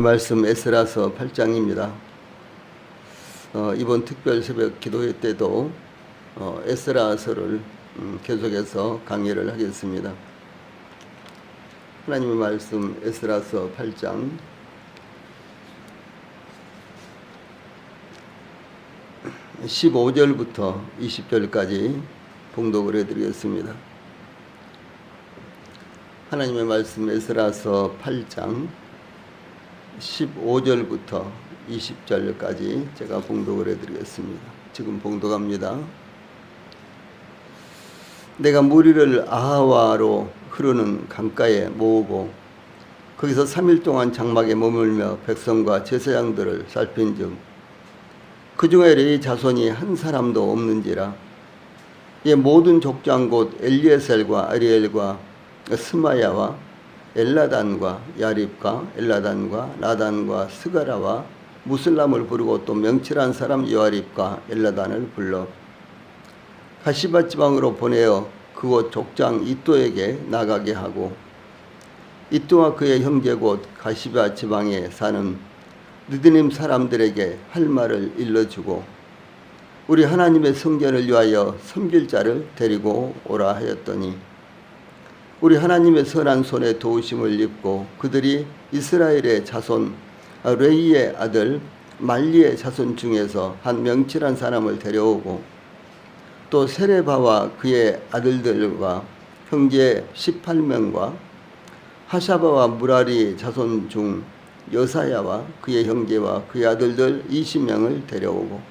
말씀 에스라서 8장입니다. 이번 특별 새벽 기도회 때도 에스라서를 계속해서 강의를 하겠습니다. 하나님의 말씀 에스라서 8장 15절부터 20절까지 봉독을 해드리겠습니다. 하나님의 말씀 에스라서 8장 15절부터 20절까지 제가 봉독을 해드리겠습니다. 지금 봉독합니다. 내가 무리를 아하와로 흐르는 강가에 모으고 거기서 3일 동안 장막에 머물며 백성과 제사장들을 살핀즉 그 중에 레위 자손이 한 사람도 없는지라. 이 모든 족장 곧 엘리에셀과 아리엘과 스마야와 엘라단과 야립과 엘라단과 나단과 스가라와 무슬람을 부르고 또 명칠한 사람 요아립과 엘라단을 불러 가시바 지방으로 보내어 그곳 족장 이또에게 나가게 하고 이또와 그의 형제 곧 가시바 지방에 사는 느드님 사람들에게 할 말을 일러주고 우리 하나님의 성전을 위하여 섬길 자를 데리고 오라 하였더니 우리 하나님의 선한 손에 도우심을 입고 그들이 이스라엘의 자손 레이의 아들 말리의 자손 중에서 한 명칠한 사람을 데려오고 또 세레바와 그의 아들들과 형제 18명과 하샤바와 무라리 자손 중 여사야와 그의 형제와 그의 아들들 20명을 데려오고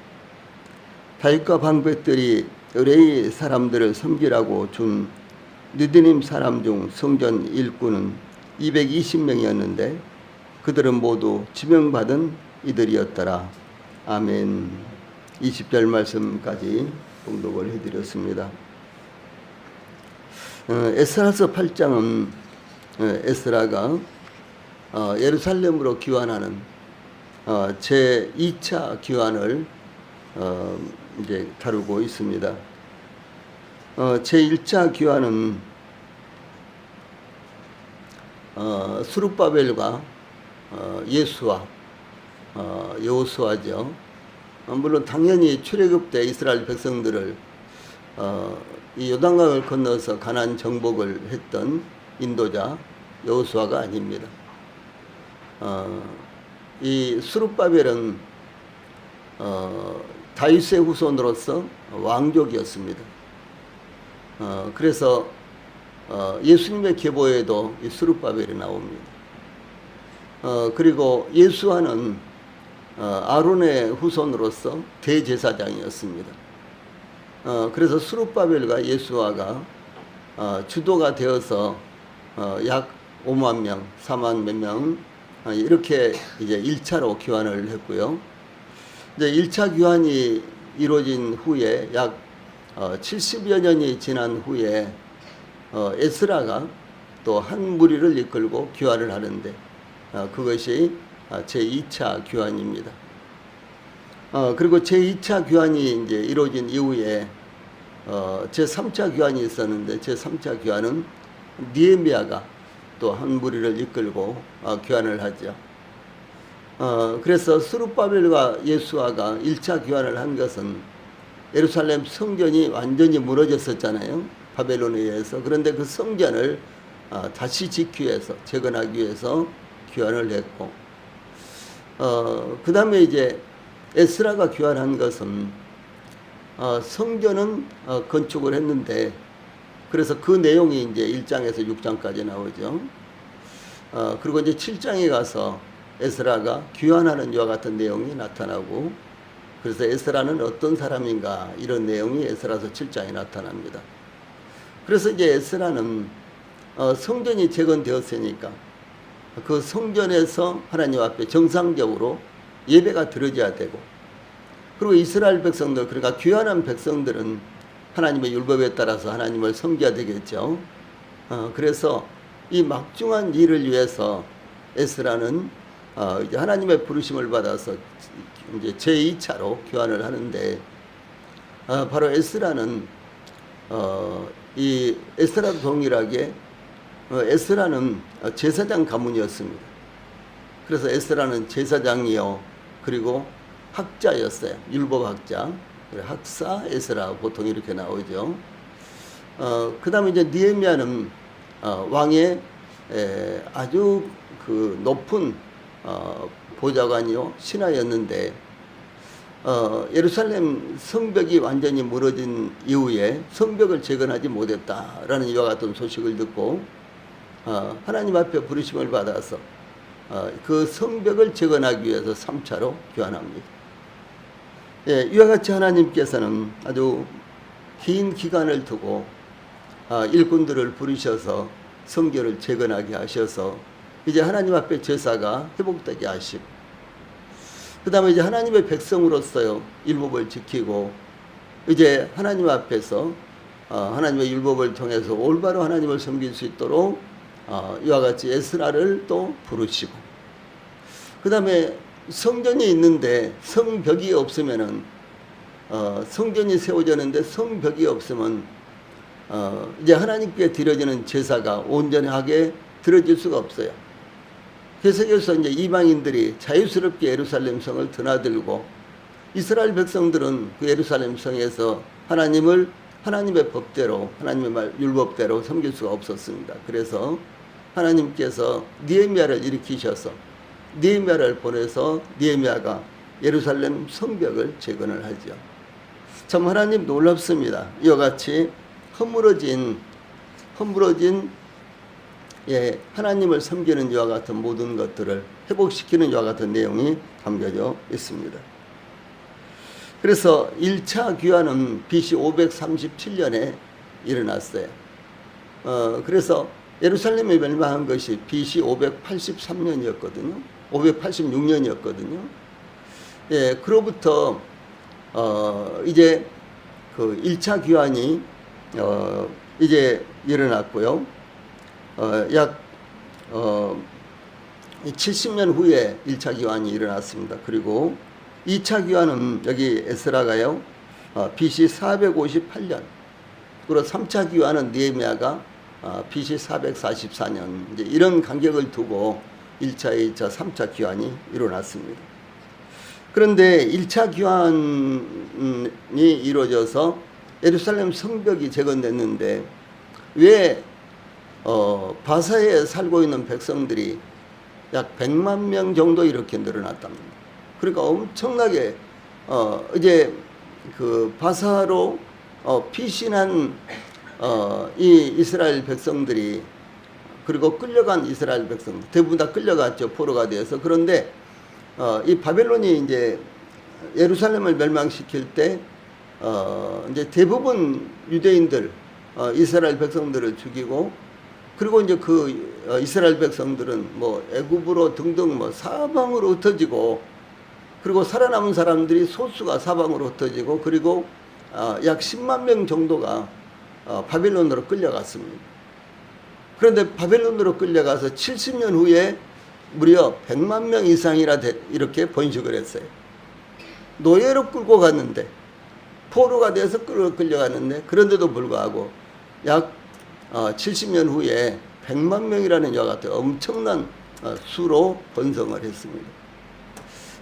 다윗과 방백들이 레이 사람들을 섬기라고 준 느드님 사람 중 성전 일꾼은 220명이었는데 그들은 모두 지명받은 이들이었더라. 아멘. 20절 말씀까지 봉독을 해드렸습니다. 에스라서 8장은 에스라가 예루살렘으로 귀환하는 제2차 귀환을 이제 다루고 있습니다. 제1차 귀환은 스룹바벨과 예수와 여호수아죠. 물론 당연히 출애굽 때 이스라엘 백성들을 이 요단강을 건너서 가나안 정복을 했던 인도자 여호수아가 아닙니다. 이 스룹바벨은 다윗의 후손으로서 왕족이었습니다. 그래서 예수님의 계보에도 이 스룹바벨이 나옵니다. 그리고 예수와는 아론의 후손으로서 대제사장이었습니다. 그래서 스룹바벨과 예수와가 주도가 되어서 약 5만 명, 4만 몇 명 이렇게 이제 1차로 귀환을 했고요. 이제 1차 귀환이 이루어진 후에 약 70여 년이 지난 후에 에스라가 또 한 무리를 이끌고 귀환을 하는데 그것이 제2차 귀환입니다. 그리고 제2차 귀환이 이제 이루어진 이후에 제3차 귀환이 있었는데 제3차 귀환은 느헤미야가 또 한 무리를 이끌고 귀환을 하죠. 그래서 스룹바벨과 예수아가 1차 귀환을 한 것은 예루살렘 성전이 완전히 무너졌었잖아요. 바벨론에 의해서. 그런데 그 성전을 다시 짓기 위해서, 재건하기 위해서 귀환을 했고, 그 다음에 이제 에스라가 귀환한 것은 성전은 건축을 했는데, 그래서 그 내용이 이제 1장에서 6장까지 나오죠. 그리고 이제 7장에 가서 에스라가 귀환하는 이와 같은 내용이 나타나고, 그래서 에스라는 어떤 사람인가 이런 내용이 에스라서 7장에 나타납니다. 그래서 이제 에스라는 성전이 재건되었으니까 그 성전에서 하나님 앞에 정상적으로 예배가 드려져야 되고, 그리고 이스라엘 백성들, 그러니까 귀환한 백성들은 하나님의 율법에 따라서 하나님을 섬겨야 되겠죠. 그래서 이 막중한 일을 위해서 에스라는 이제 하나님의 부르심을 받아서 이제 제2차로 귀환을 하는데, 바로 에스라는 이 에스라도 동일하게 에스라는 제사장 가문이었습니다. 그래서 에스라는 제사장이요, 그리고 학자였어요. 율법학자. 학사 에스라 보통 이렇게 나오죠. 그 다음에 이제 느헤미야는 왕의 아주 그 높은 보좌관이요, 신하였는데 예루살렘 성벽이 완전히 무너진 이후에 성벽을 재건하지 못했다라는 이와 같은 소식을 듣고 하나님 앞에 부르심을 받아서 그 성벽을 재건하기 위해서 3차로 귀환합니다. 이와 같이 하나님께서는 아주 긴 기간을 두고 일꾼들을 부르셔서 성전을 재건하게 하셔서 이제 하나님 앞에 제사가 회복되게 하시고, 그 다음에 이제 하나님의 백성으로서요 율법을 지키고 이제 하나님 앞에서 하나님의 율법을 통해서 올바로 하나님을 섬길 수 있도록 이와 같이 에스라를 또 부르시고, 그 다음에 성전이 있는데 성벽이 없으면은 성전이 세워졌는데 성벽이 없으면 이제 하나님께 드려지는 제사가 온전하게 드려질 수가 없어요. 그래서 이제 이방인들이 자유스럽게 예루살렘 성을 드나들고 이스라엘 백성들은 그 예루살렘 성에서 하나님을 하나님의 법대로, 하나님의 율법대로 섬길 수가 없었습니다. 그래서 하나님께서 느헤미야를 일으키셔서 느헤미야를 보내서 느헤미야가 예루살렘 성벽을 재건을 하죠. 참 하나님 놀랍습니다. 이와 같이 허물어진 하나님을 섬기는 이와 같은 모든 것들을 회복시키는 이와 같은 내용이 담겨져 있습니다. 그래서 1차 귀환은 BC 537년에 일어났어요. 그래서 예루살렘이 멸망한 것이 BC 583년이었거든요. 586년이었거든요. 그로부터 이제 그 1차 귀환이 이제 일어났고요. 약 70년 후에 1차 귀환이 일어났습니다. 그리고 2차 귀환은 여기 에스라가요 BC 458년, 그리고 3차 귀환은 느헤미야가 BC 444년, 이제 이런 간격을 두고 1차, 2차, 3차 귀환이 일어났습니다. 그런데 1차 귀환이 이루어져서 예루살렘 성벽이 재건됐는데 왜 바사에 살고 있는 백성들이 약 100만 명 정도 이렇게 늘어났답니다. 그러니까 엄청나게 이제 그 바사로 피신한 이 이스라엘 백성들이, 그리고 끌려간 이스라엘 백성 대부분 다 끌려갔죠. 포로가 되어서. 그런데 이 바벨론이 이제 예루살렘을 멸망시킬 때 이제 대부분 유대인들 이스라엘 백성들을 죽이고, 그리고 이제 그 이스라엘 백성들은 뭐 애굽으로 등등 뭐 사방으로 흩어지고, 그리고 살아남은 사람들이 소수가 사방으로 흩어지고, 그리고 약 10만 명 정도가 바벨론으로 끌려갔습니다. 그런데 바벨론으로 끌려가서 70년 후에 무려 100만 명 이상이나 이렇게 번식을 했어요. 노예로 끌고 갔는데, 포로가 돼서 끌려갔는데, 그런데도 불구하고 약 70년 후에 100만 명이라는 이와 같은 엄청난 수로 번성을 했습니다.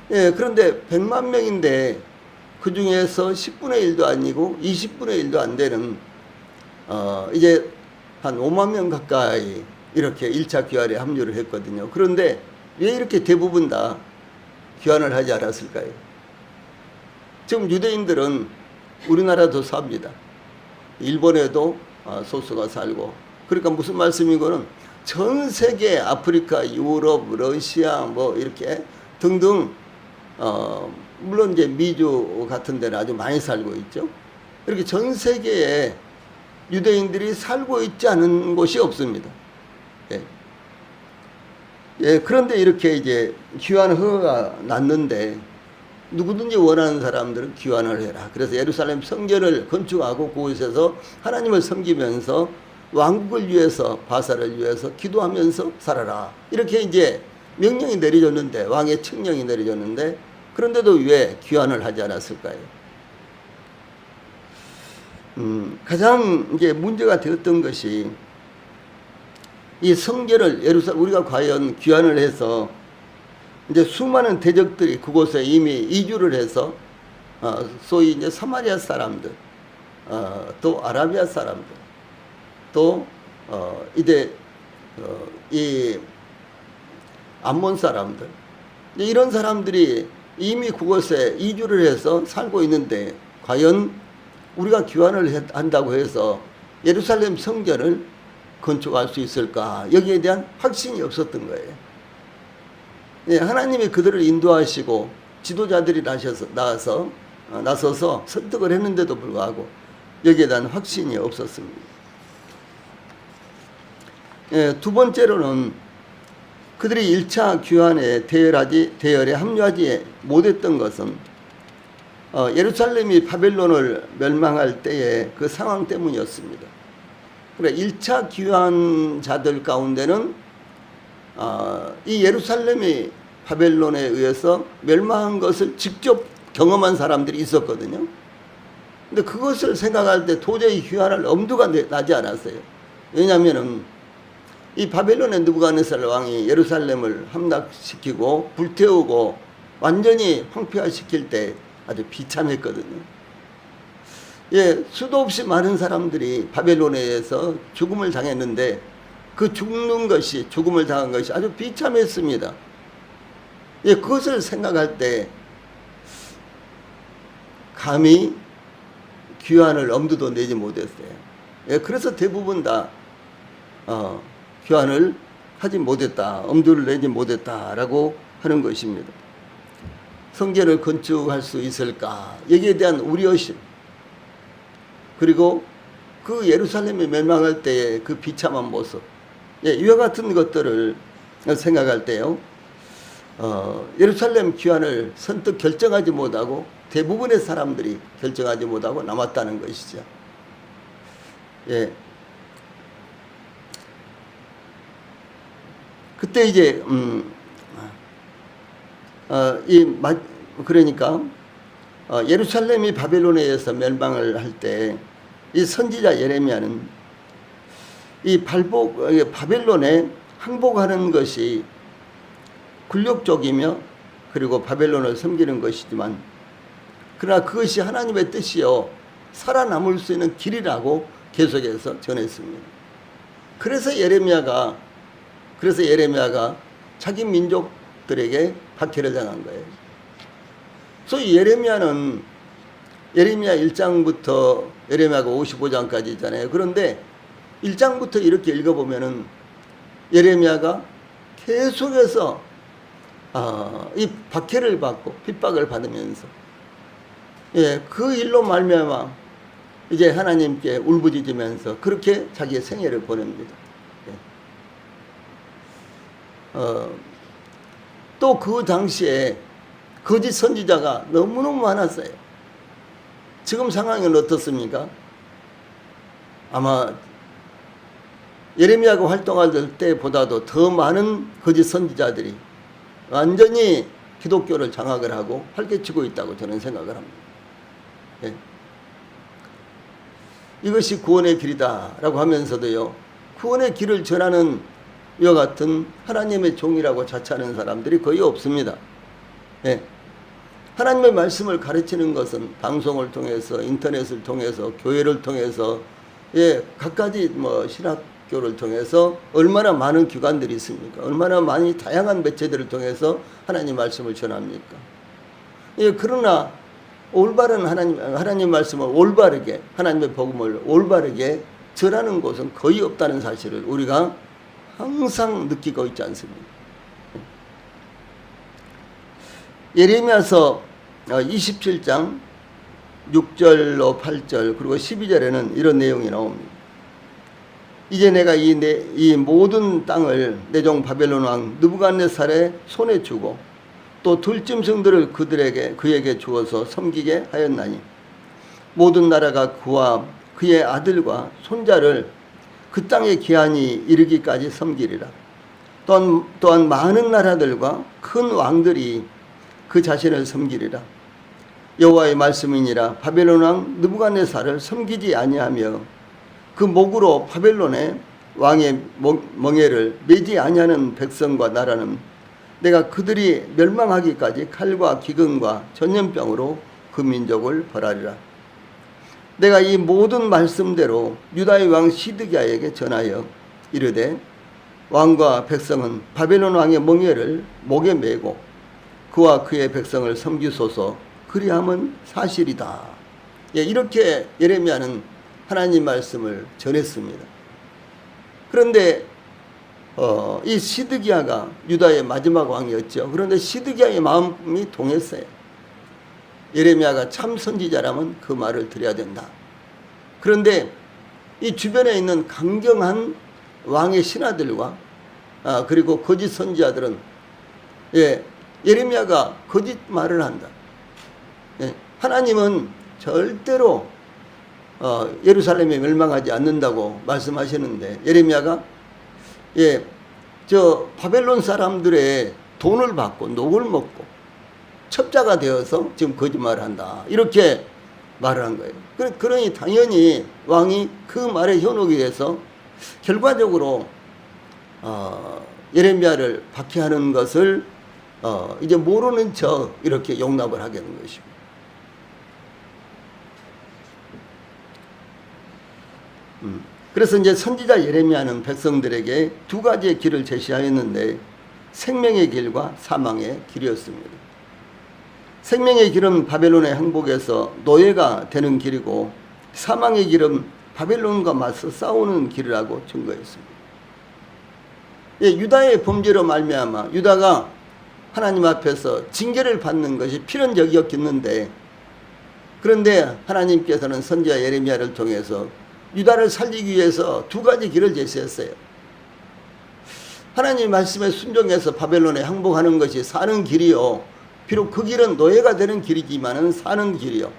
그런데 100만 명인데 그 중에서 10분의 1도 아니고 20분의 1도 안 되는 이제 한 5만 명 가까이 이렇게 1차 귀환에 합류를 했거든요. 그런데 왜 이렇게 대부분 다 귀환을 하지 않았을까요? 지금 유대인들은 우리나라도 삽니다. 일본에도 소수가 살고. 그러니까 무슨 말씀이고는 전 세계 아프리카, 유럽, 러시아 뭐 이렇게 등등 물론 이제 미주 같은 데는 아주 많이 살고 있죠. 이렇게 전 세계에 유대인들이 살고 있지 않은 곳이 없습니다. 그런데 이렇게 이제 귀환 허가가 났는데 누구든지 원하는 사람들은 귀환을 해라. 그래서 예루살렘 성전을 건축하고 그곳에서 하나님을 섬기면서 왕국을 위해서, 바사를 위해서 기도하면서 살아라. 이렇게 이제 명령이 내려졌는데, 왕의 칙령이 내려졌는데, 그런데도 왜 귀환을 하지 않았을까요? 가장 이제 문제가 되었던 것이 이 성전을 우리가 과연 귀환을 해서 이제 수많은 대적들이 그곳에 이미 이주를 해서 소위 이제 사마리아 사람들, 또 아라비아 사람들, 또 이제 이 암몬 사람들, 이런 사람들이 이미 그곳에 이주를 해서 살고 있는데 과연 우리가 귀환을 한다고 해서 예루살렘 성전을 건축할 수 있을까? 여기에 대한 확신이 없었던 거예요. 예, 하나님이 그들을 인도하시고 지도자들이 나서서 설득을 했는데도 불구하고 여기에 대한 확신이 없었습니다. 예, 두 번째로는 그들이 1차 귀환에 대열에 합류하지 못했던 것은 예루살렘이 바벨론을 멸망할 때의 그 상황 때문이었습니다. 그래 1차 귀환자들 가운데는 이 예루살렘이 바벨론에 의해서 멸망한 것을 직접 경험한 사람들이 있었거든요. 근데 그것을 생각할 때 도저히 귀환할 엄두가 나지 않았어요. 왜냐하면은 이 바벨론의 느부갓네살 왕이 예루살렘을 함락시키고 불태우고 완전히 황폐화시킬 때 아주 비참했거든요. 예, 수도 없이 많은 사람들이 바벨론에 의해서 죽음을 당했는데 그 죽음을 당한 것이 아주 비참했습니다. 예, 그것을 생각할 때 감히 귀환을 엄두도 내지 못했어요. 예, 그래서 대부분 다 귀환을 하지 못했다, 엄두를 내지 못했다라고 하는 것입니다. 성전을 건축할 수 있을까? 여기에 대한 우려심, 그리고 그 예루살렘이 멸망할 때의 그 비참한 모습, 예, 이와 같은 것들을 생각할 때요, 예루살렘 귀환을 선뜻 결정하지 못하고 대부분의 사람들이 결정하지 못하고 남았다는 것이죠. 예. 그때 이제 그러니까 예루살렘이 바벨론에 의해서 멸망을 할 때 이 선지자 예레미야는 이 바벨론에 항복하는 것이 굴욕적이며 그리고 바벨론을 섬기는 것이지만 그러나 그것이 하나님의 뜻이요 살아남을 수 있는 길이라고 계속해서 전했습니다. 그래서 예레미야가 자기 민족들에게 박해를 당한 거예요. 소위 예레미야 1장부터 예레미야가 55장까지 있잖아요. 그런데 1장부터 이렇게 읽어보면은 예레미야가 계속해서 이 박해를 받고 핍박을 받으면서 예, 그 일로 말미암아 이제 하나님께 울부짖으면서 그렇게 자기의 생애를 보냅니다. 또 그 당시에 거짓 선지자가 너무너무 많았어요. 지금 상황은 어떻습니까? 아마 예레미야가 활동할 때보다도 더 많은 거짓 선지자들이 완전히 기독교를 장악을 하고 활개치고 있다고 저는 생각을 합니다. 예. 이것이 구원의 길이다라고 하면서도요, 구원의 길을 전하는 이와 같은 하나님의 종이라고 자처하는 사람들이 거의 없습니다. 예. 하나님의 말씀을 가르치는 것은 방송을 통해서, 인터넷을 통해서, 교회를 통해서, 예, 각가지 신학교를 통해서 얼마나 많은 기관들이 있습니까? 얼마나 많이 다양한 매체들을 통해서 하나님 말씀을 전합니까? 예, 그러나 올바른 하나님 말씀을 올바르게, 하나님의 복음을 올바르게 전하는 곳은 거의 없다는 사실을 우리가 항상 느끼고 있지 않습니까? 예레미야서 27장 6절로 8절 그리고 12절에는 이런 내용이 나옵니다. 이제 내가 이 모든 땅을 내 종 바벨론 왕 느부갓네살의 손에 주고 또 들짐승들을 그에게 주어서 섬기게 하였나니 모든 나라가 그와 그의 아들과 손자를 그 땅의 기한이 이르기까지 섬기리라. 또한 많은 나라들과 큰 왕들이 그 자신을 섬기리라. 여호와의 말씀이니라. 바벨론 왕 느부갓네살을 섬기지 아니하며 그 목으로 바벨론의 왕의 멍에를 매지 아니하는 백성과 나라는 내가 그들이 멸망하기까지 칼과 기근과 전염병으로 그 민족을 벌하리라. 내가 이 모든 말씀대로 유다의 왕 시드기야에게 전하여 이르되 왕과 백성은 바벨론 왕의 멍에를 목에 메고 그와 그의 백성을 섬기소서. 그리함은 사실이다. 예, 이렇게 예레미야는 하나님 말씀을 전했습니다. 그런데 이 시드기야가 유다의 마지막 왕이었죠. 그런데 시드기야의 마음이 동했어요. 예레미야가 참 선지자라면 그 말을 드려야 된다. 그런데 이 주변에 있는 강경한 왕의 신하들과 그리고 거짓 선지자들은 예레미야가 거짓말을 한다. 하나님은 절대로 예루살렘에 멸망하지 않는다고 말씀하시는데 예레미야가 저 바벨론 사람들의 돈을 받고 녹을 먹고 첩자가 되어서 지금 거짓말을 한다. 이렇게 말을 한 거예요. 그러니 당연히 왕이 그 말에 현혹이 돼서 결과적으로 예레미야를 박해하는 것을 이제 모르는 척 이렇게 용납을 하게 된 것입니다. 그래서 이제 선지자 예레미야는 백성들에게 두 가지의 길을 제시하였는데 생명의 길과 사망의 길이었습니다. 생명의 길은 바벨론의 항복에서 노예가 되는 길이고 사망의 길은 바벨론과 맞서 싸우는 길이라고 증거했습니다. 유다의 범죄로 말미암아 유다가 하나님 앞에서 징계를 받는 것이 필연적이었겠는데 그런데 하나님께서는 선지자 예레미야를 통해서 유다를 살리기 위해서 두 가지 길을 제시했어요. 하나님 말씀에 순종해서 바벨론에 항복하는 것이 사는 길이요. 비록 그 길은 노예가 되는 길이지만은 사는 길이요.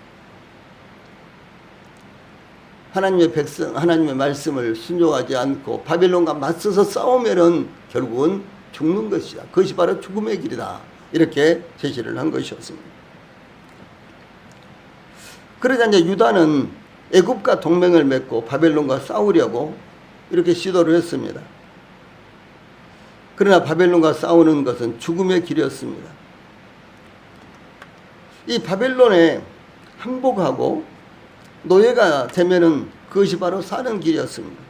하나님의 백성, 하나님의 말씀을 순종하지 않고 바벨론과 맞서서 싸우면은 결국은 죽는 것이다. 그것이 바로 죽음의 길이다. 이렇게 제시를 한 것이었습니다. 그러자 이제 유다는 애굽과 동맹을 맺고 바벨론과 싸우려고 이렇게 시도를 했습니다. 그러나 바벨론과 싸우는 것은 죽음의 길이었습니다. 이 바벨론에 항복하고 노예가 되면은 그것이 바로 사는 길이었습니다.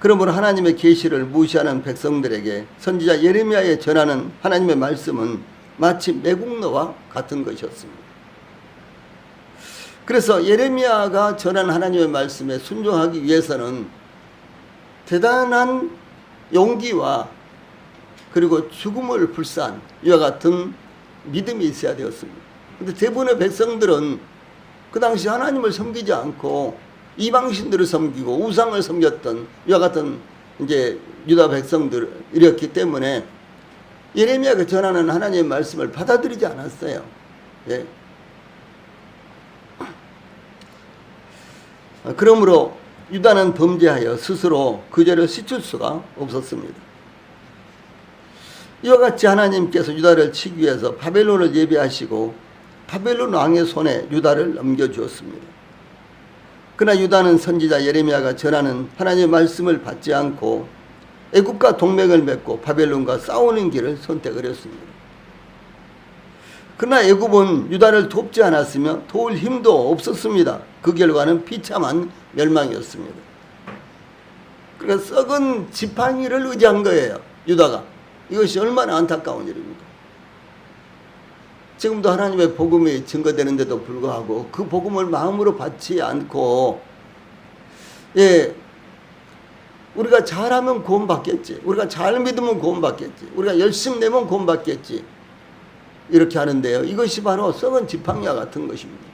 그러므로 하나님의 계시를 무시하는 백성들에게 선지자 예레미야에 전하는 하나님의 말씀은 마치 매국노와 같은 것이었습니다. 그래서 예레미야가 전한 하나님의 말씀에 순종하기 위해서는 대단한 용기와 그리고 죽음을 불사한 이와 같은 믿음이 있어야 되었습니다. 그런데 대부분의 백성들은 그 당시 하나님을 섬기지 않고 이방신들을 섬기고 우상을 섬겼던 이와 같은 이제 유다 백성들이었기 때문에 예레미야가 전하는 하나님의 말씀을 받아들이지 않았어요. 예. 그러므로 유다는 범죄하여 스스로 그 죄를 씻을 수가 없었습니다. 이와 같이 하나님께서 유다를 치기 위해서 바벨론을 예비하시고 바벨론 왕의 손에 유다를 넘겨주었습니다. 그러나 유다는 선지자 예레미야가 전하는 하나님의 말씀을 받지 않고 애굽과 동맹을 맺고 바벨론과 싸우는 길을 선택을 했습니다. 그러나 애굽은 유다를 돕지 않았으며 도울 힘도 없었습니다. 그 결과는 비참한 멸망이었습니다. 그러니까 썩은 지팡이를 의지한 거예요. 유다가. 이것이 얼마나 안타까운 일입니까? 지금도 하나님의 복음이 증거되는데도 불구하고 그 복음을 마음으로 받지 않고 우리가 잘하면 구원받겠지. 우리가 잘 믿으면 구원받겠지. 우리가 열심히 내면 구원받겠지. 이렇게 하는데요. 이것이 바로 썩은 지팡이와 같은 것입니다.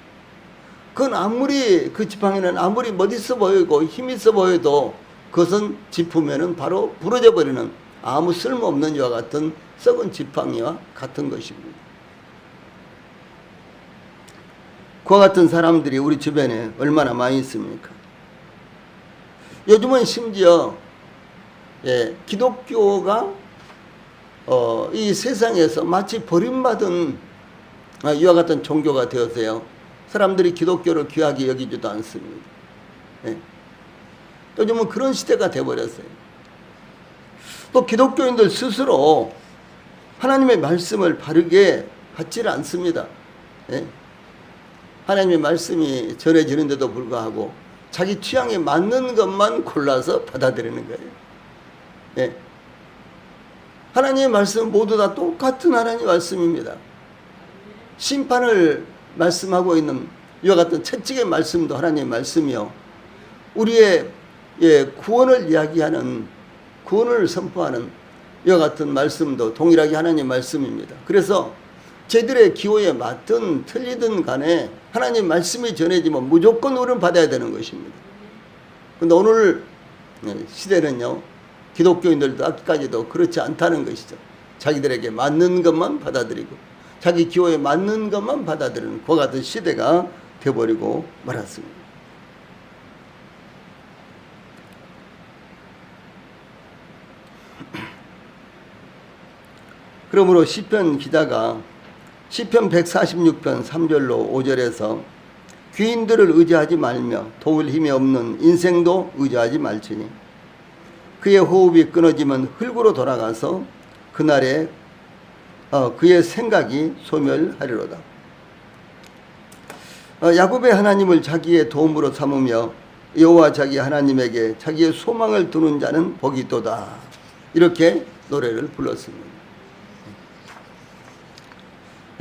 그건 아무리 그 지팡이는 아무리 멋있어 보이고 힘 있어 보여도 그것은 짚으면은 바로 부러져 버리는 아무 쓸모없는 이와 같은 썩은 지팡이와 같은 것입니다. 그와 같은 사람들이 우리 주변에 얼마나 많이 있습니까? 요즘은 심지어 기독교가 이 세상에서 마치 버림받은 이와 같은 종교가 되어서요. 사람들이 기독교를 귀하게 여기지도 않습니다. 요즘은 그런 시대가 되어버렸어요. 또 기독교인들 스스로 하나님의 말씀을 바르게 받지를 않습니다. 예? 하나님의 말씀이 전해지는데도 불구하고 자기 취향에 맞는 것만 골라서 받아들이는 거예요. 예. 하나님의 말씀은 모두 다 똑같은 하나님의 말씀입니다. 심판을 말씀하고 있는 이와 같은 채찍의 말씀도 하나님의 말씀이요, 우리의 구원을 이야기하는, 구원을 선포하는 이와 같은 말씀도 동일하게 하나님의 말씀입니다. 그래서 저희들의 기호에 맞든 틀리든 간에 하나님 말씀이 전해지면 무조건 우리는 받아야 되는 것입니다. 그런데 오늘 시대는요, 기독교인들도 아직까지도 그렇지 않다는 것이죠. 자기들에게 맞는 것만 받아들이고 자기 기호에 맞는 것만 받아들이는 그와 같은 시대가 되어버리고 말았습니다. 그러므로 시편 기자가 시편 146편 3절로 5절에서 귀인들을 의지하지 말며 도울 힘이 없는 인생도 의지하지 말지니 그의 호흡이 끊어지면 흙으로 돌아가서 그날에 그의 생각이 소멸하리로다. 야곱의 하나님을 자기의 도움으로 삼으며 여호와 자기 하나님에게 자기의 소망을 두는 자는 복이 있도다. 이렇게 노래를 불렀습니다.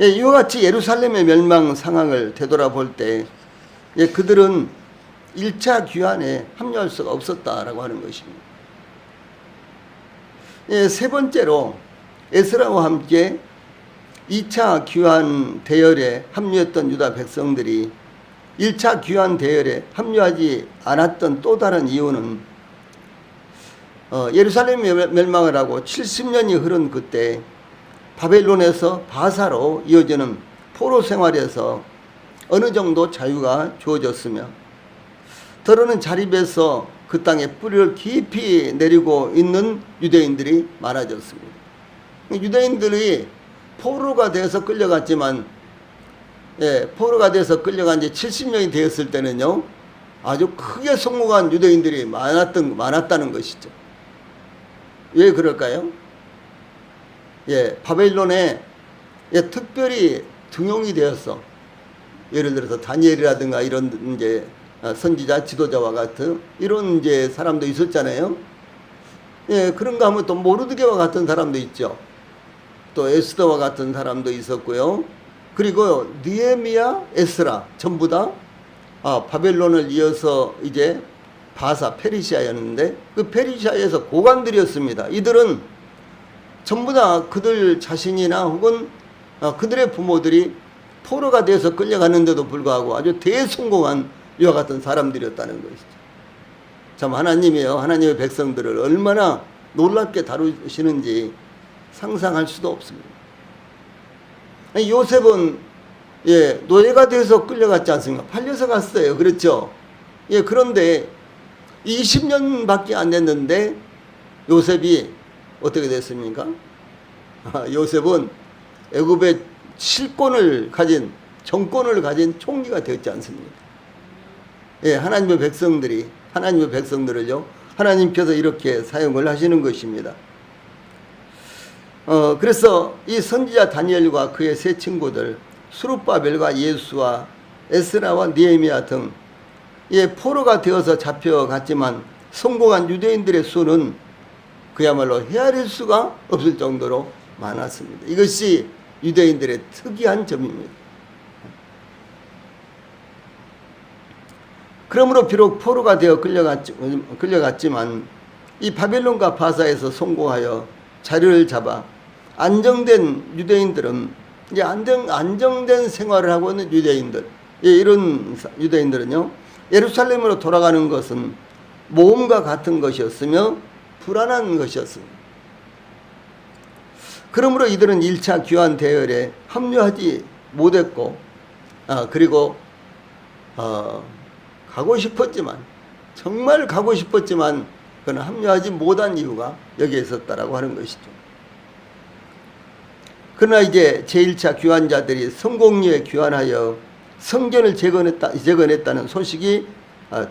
이와 같이 예루살렘의 멸망 상황을 되돌아볼 때 그들은 1차 귀환에 합류할 수가 없었다라고 하는 것입니다. 세 번째로 에스라와 함께 2차 귀환 대열에 합류했던 유다 백성들이 1차 귀환 대열에 합류하지 않았던 또 다른 이유는 예루살렘이 멸망을 하고 70년이 흐른 그때 바벨론에서 바사로 이어지는 포로 생활에서 어느 정도 자유가 주어졌으며 더러는 자립에서 그 땅에 뿌리를 깊이 내리고 있는 유대인들이 많아졌습니다. 유대인들이 포로가 돼서 끌려갔지만, 포로가 돼서 끌려간 지 70년이 되었을 때는요, 아주 크게 성공한 유대인들이 많았다는 것이죠. 왜 그럴까요? 바벨론에 특별히 등용이 되었어. 예를 들어서 다니엘이라든가 이런 이제 선지자, 지도자와 같은 이런 이제 사람도 있었잖아요. 그런가 하면 또 모르드게와 같은 사람도 있죠. 또 에스더와 같은 사람도 있었고요. 그리고 느헤미야, 에스라 전부 다 바벨론을 이어서 이제 바사, 페르시아였는데 그 페르시아에서 고관들이었습니다. 이들은 전부 다 그들 자신이나 혹은 그들의 부모들이 포로가 돼서 끌려갔는데도 불구하고 아주 대성공한 이와 같은 사람들이었다는 것이죠. 참 하나님이요, 하나님의 백성들을 얼마나 놀랍게 다루시는지 상상할 수도 없습니다. 요셉은 노예가 돼서 끌려갔지 않습니까? 팔려서 갔어요. 그렇죠? 그런데 20년밖에 안 됐는데 요셉이 어떻게 됐습니까? 요셉은 애굽의 정권을 가진 총리가 되었지 않습니까? 하나님의 백성들을요, 하나님께서 이렇게 사용을 하시는 것입니다. 그래서 이 선지자 다니엘과 그의 세 친구들, 스룹바벨과 예수와 에스라와 느헤미야 등 포로가 되어서 잡혀갔지만 성공한 유대인들의 수는 그야말로 헤아릴 수가 없을 정도로 많았습니다. 이것이 유대인들의 특이한 점입니다. 그러므로 비록 포로가 되어 끌려갔지만 이 바벨론과 바사에서 성공하여 자리를 잡아 안정된 유대인들은, 이제 안정된 생활을 하고 있는 유대인들, 이런 유대인들은요, 예루살렘으로 돌아가는 것은 모험과 같은 것이었으며 불안한 것이었습니다. 그러므로 이들은 1차 귀환 대열에 합류하지 못했고, 그리고 가고 싶었지만, 정말 가고 싶었지만 그는 합류하지 못한 이유가 여기에 있었다라고 하는 것이죠. 그러나 이제 제1차 귀환자들이 성공리에 귀환하여 성전을 재건했다는 소식이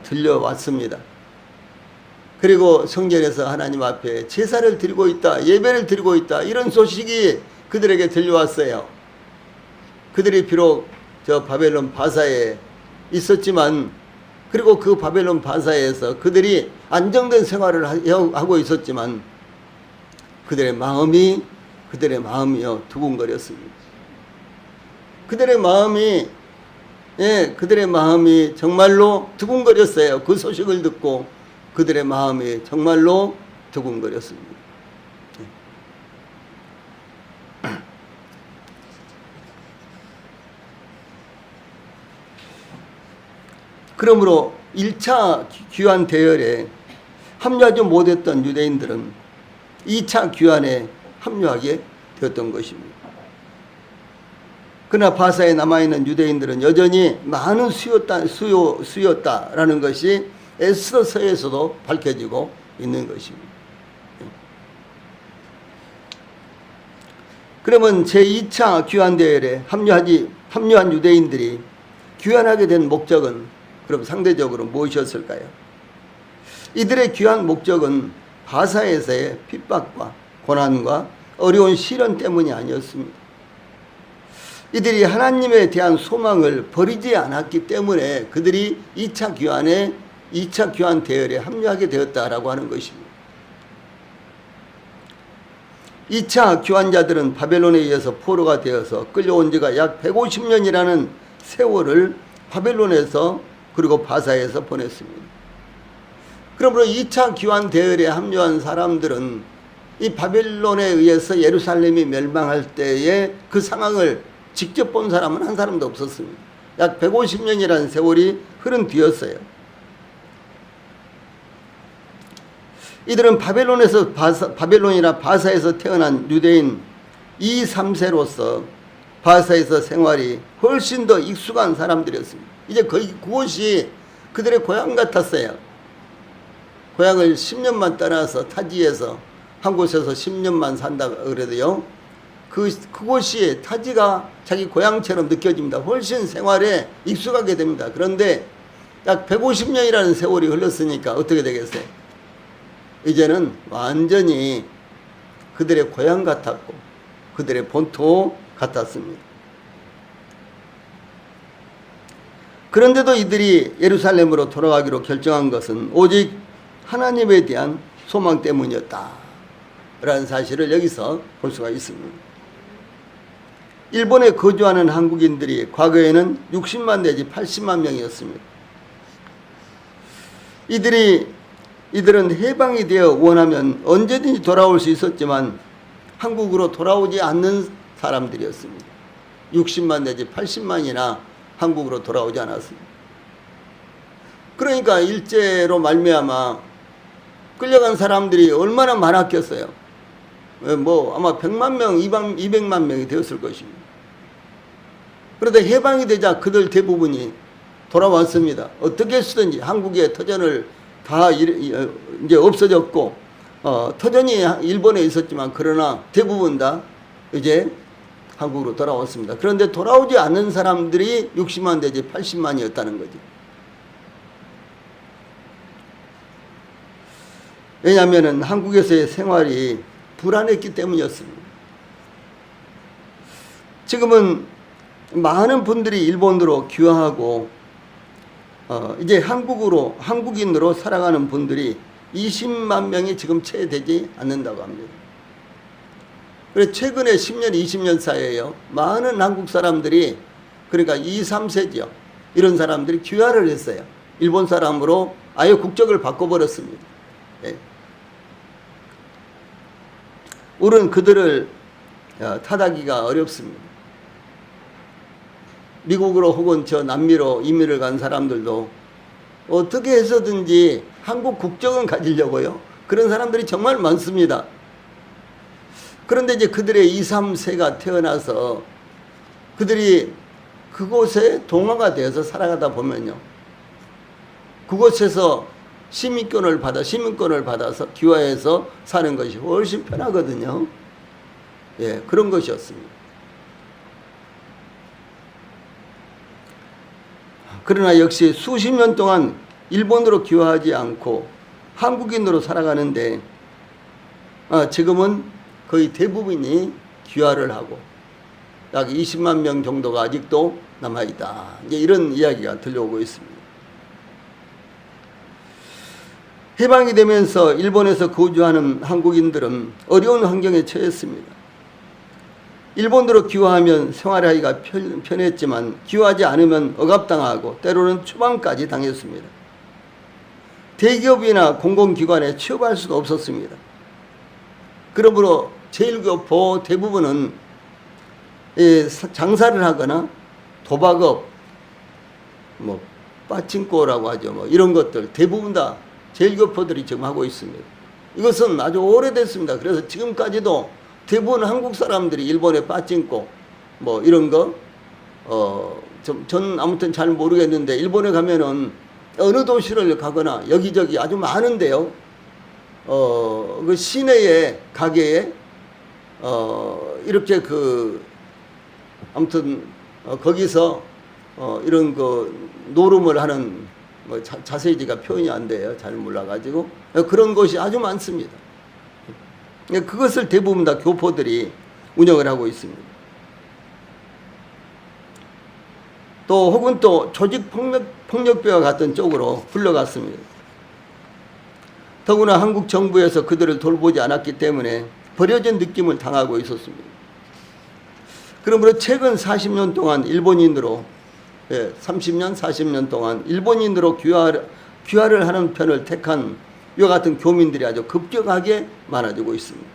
들려왔습니다. 그리고 성전에서 하나님 앞에 제사를 드리고 있다, 예배를 드리고 있다, 이런 소식이 그들에게 들려왔어요. 그들이 비록 저 바벨론 바사에 있었지만, 그리고 그 바벨론 바사에서 그들이 안정된 생활을 하고 있었지만 그들의 마음이요 두근거렸습니다. 그들의 마음이 정말로 두근거렸어요. 그 소식을 듣고 그들의 마음이 정말로 두근거렸습니다. 그러므로 1차 귀환 대열에 합류하지 못했던 유대인들은 2차 귀환에 합류하게 되었던 것입니다. 그러나 바사에 남아있는 유대인들은 여전히 많은 수였다라는 것이 에스더서에서도 밝혀지고 있는 것입니다. 그러면 제2차 귀환 대열에 합류한 유대인들이 귀환하게 된 목적은 그럼 상대적으로 무엇이었을까요? 이들의 귀환 목적은 바사에서의 핍박과 고난과 어려운 시련 때문이 아니었습니다. 이들이 하나님에 대한 소망을 버리지 않았기 때문에 그들이 2차 귀환 대열에 합류하게 되었다라고 하는 것입니다. 2차 귀환자들은 바벨론에 의해서 포로가 되어서 끌려온 지가 약 150년이라는 세월을 바벨론에서 그리고 바사에서 보냈습니다. 그러므로 2차 귀환 대열에 합류한 사람들은 이 바벨론에 의해서 예루살렘이 멸망할 때의 그 상황을 직접 본 사람은 한 사람도 없었습니다. 약 150년이라는 세월이 흐른 뒤였어요. 이들은 바벨론이나 바사에서 태어난 유대인 2, 3세로서 바사에서 생활이 훨씬 더 익숙한 사람들이었습니다. 이제 거의 그곳이 그들의 고향 같았어요. 고향을 10년만 떠나서 타지에서 한 곳에서 10년만 산다 그래도요, 그곳이 타지가 자기 고향처럼 느껴집니다. 훨씬 생활에 익숙하게 됩니다. 그런데 약 150년이라는 세월이 흘렀으니까 어떻게 되겠어요? 이제는 완전히 그들의 고향 같았고 그들의 본토 같았습니다. 그런데도 이들이 예루살렘으로 돌아가기로 결정한 것은 오직 하나님에 대한 소망 때문이었다 라는 사실을 여기서 볼 수가 있습니다. 일본에 거주하는 한국인들이 과거에는 60만 내지 80만 명이었습니다. 이들은 해방이 되어 원하면 언제든지 돌아올 수 있었지만 한국으로 돌아오지 않는 사람들이었습니다. 60만 내지 80만이나 한국으로 돌아오지 않았습니다. 그러니까 일제로 말미암아 끌려간 사람들이 얼마나 많았겠어요. 아마 100만 명, 200만 명이 되었을 것입니다. 그런데 해방이 되자 그들 대부분이 돌아왔습니다. 어떻게 해서든지 한국의 터전을 다 이제 없어졌고, 터전이 일본에 있었지만 그러나 대부분 다 이제 한국으로 돌아왔습니다. 그런데 돌아오지 않는 사람들이 60만 내지 80만이었다는 거죠. 왜냐하면 한국에서의 생활이 불안했기 때문이었습니다. 지금은 많은 분들이 일본으로 귀화하고 이제 한국인으로 살아가는 분들이 20만 명이 지금 채 되지 않는다고 합니다. 그래서 최근에 10년, 20년 사이에요. 많은 한국 사람들이, 그러니까 2, 3세죠. 이런 사람들이 귀화를 했어요. 일본 사람으로 아예 국적을 바꿔버렸습니다. 예. 우리는 그들을 타다기가 어렵습니다. 미국으로 혹은 저 남미로 이민을 간 사람들도 어떻게 해서든지 한국 국적은 가지려고요. 그런 사람들이 정말 많습니다. 그런데 이제 그들의 2, 3세가 태어나서 그들이 그곳에 동화가 되어서 살아가다 보면요, 그곳에서 시민권을 받아서 귀화해서 사는 것이 훨씬 편하거든요. 예, 그런 것이었습니다. 그러나 역시 수십 년 동안 일본으로 귀화하지 않고 한국인으로 살아가는데 지금은 거의 대부분이 귀화를 하고 약 20만 명 정도가 아직도 남아있다. 이제 이런 이야기가 들려오고 있습니다. 해방이 되면서 일본에서 거주하는 한국인들은 어려운 환경에 처했습니다. 일본으로 귀화하면 생활하기가 편했지만 귀화하지 않으면 억압당하고 때로는 추방까지 당했습니다. 대기업이나 공공기관에 취업할 수도 없었습니다. 그러므로 제1교포 대부분은 장사를 하거나 도박업, 빠칭코라고 하죠. 이런 것들 대부분 다 제1교포들이 지금 하고 있습니다. 이것은 아주 오래됐습니다. 그래서 지금까지도 대부분 한국 사람들이 일본에 빠칭코 이런 거 전 아무튼 잘 모르겠는데 일본에 가면은 어느 도시를 가거나 여기저기 아주 많은데요. 그 시내의 가게에 이렇게 아무튼 거기서 이런 노름을 하는 자세히 제가 표현이 안 돼요. 잘 몰라가지고 그런 곳이 아주 많습니다. 그것을 대부분 다 교포들이 운영을 하고 있습니다. 또 혹은 또 조직 폭력배와 같은 쪽으로 흘러갔습니다. 더구나 한국 정부에서 그들을 돌보지 않았기 때문에 버려진 느낌을 당하고 있었습니다. 그러므로 최근 40년 동안 일본인으로 30년, 40년 동안 일본인으로 귀화를 하는 편을 택한 이와 같은 교민들이 아주 급격하게 많아지고 있습니다.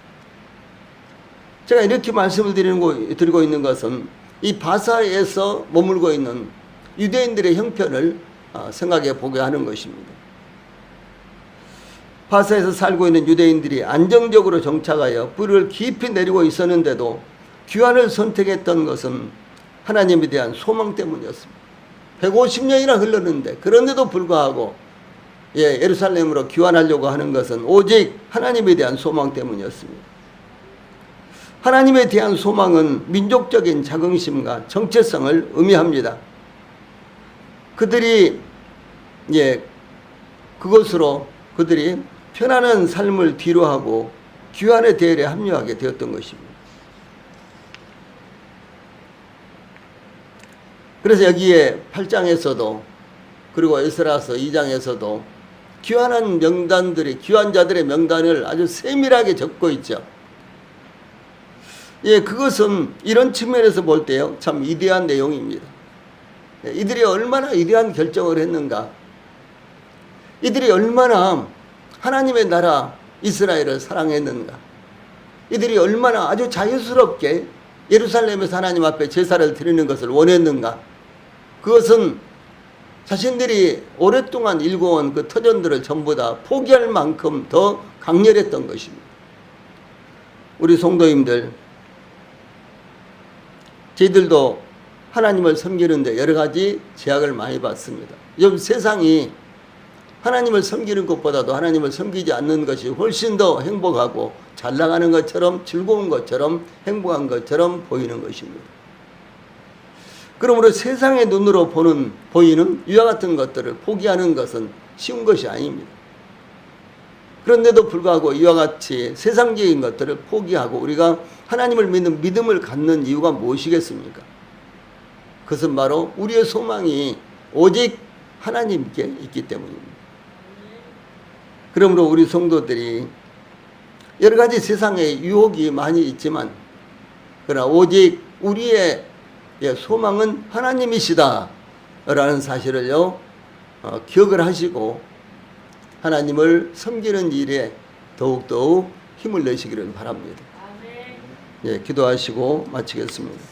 제가 이렇게 말씀을 드리고 있는 것은 이 바사에서 머물고 있는 유대인들의 형편을 생각해 보게 하는 것입니다. 바사에서 살고 있는 유대인들이 안정적으로 정착하여 뿌리를 깊이 내리고 있었는데도 귀환을 선택했던 것은 하나님에 대한 소망 때문이었습니다. 150년이나 흘렀는데 그런데도 불구하고 예루살렘으로 귀환하려고 하는 것은 오직 하나님에 대한 소망 때문이었습니다. 하나님에 대한 소망은 민족적인 자긍심과 정체성을 의미합니다. 그들이 그것으로 그들이 편안한 삶을 뒤로하고 귀환의 대열에 합류하게 되었던 것입니다. 그래서 여기에 8장에서도 그리고 에스라서 2장에서도 귀환한 명단들이 귀환자들의 명단을 아주 세밀하게 적고 있죠. 그것은 이런 측면에서 볼 때요 참 위대한 내용입니다. 이들이 얼마나 위대한 결정을 했는가, 이들이 얼마나 하나님의 나라 이스라엘을 사랑했는가, 이들이 얼마나 아주 자유스럽게 예루살렘에서 하나님 앞에 제사를 드리는 것을 원했는가, 그것은 자신들이 오랫동안 일궈온 그 터전들을 전부 다 포기할 만큼 더 강렬했던 것입니다. 우리 성도님들, 저희들도 하나님을 섬기는데 여러 가지 제약을 많이 받습니다. 요즘 세상이 하나님을 섬기는 것보다도 하나님을 섬기지 않는 것이 훨씬 더 행복하고 잘 나가는 것처럼 즐거운 것처럼 행복한 것처럼 보이는 것입니다. 그러므로 세상의 눈으로 보이는 이와 같은 것들을 포기하는 것은 쉬운 것이 아닙니다. 그런데도 불구하고 이와 같이 세상적인 것들을 포기하고 우리가 하나님을 믿는 믿음을 갖는 이유가 무엇이겠습니까? 그것은 바로 우리의 소망이 오직 하나님께 있기 때문입니다. 그러므로 우리 성도들이 여러 가지 세상에 유혹이 많이 있지만 그러나 오직 우리의 소망은 하나님이시다 라는 사실을요 기억을 하시고 하나님을 섬기는 일에 더욱더욱 힘을 내시기를 바랍니다. 기도하시고 마치겠습니다.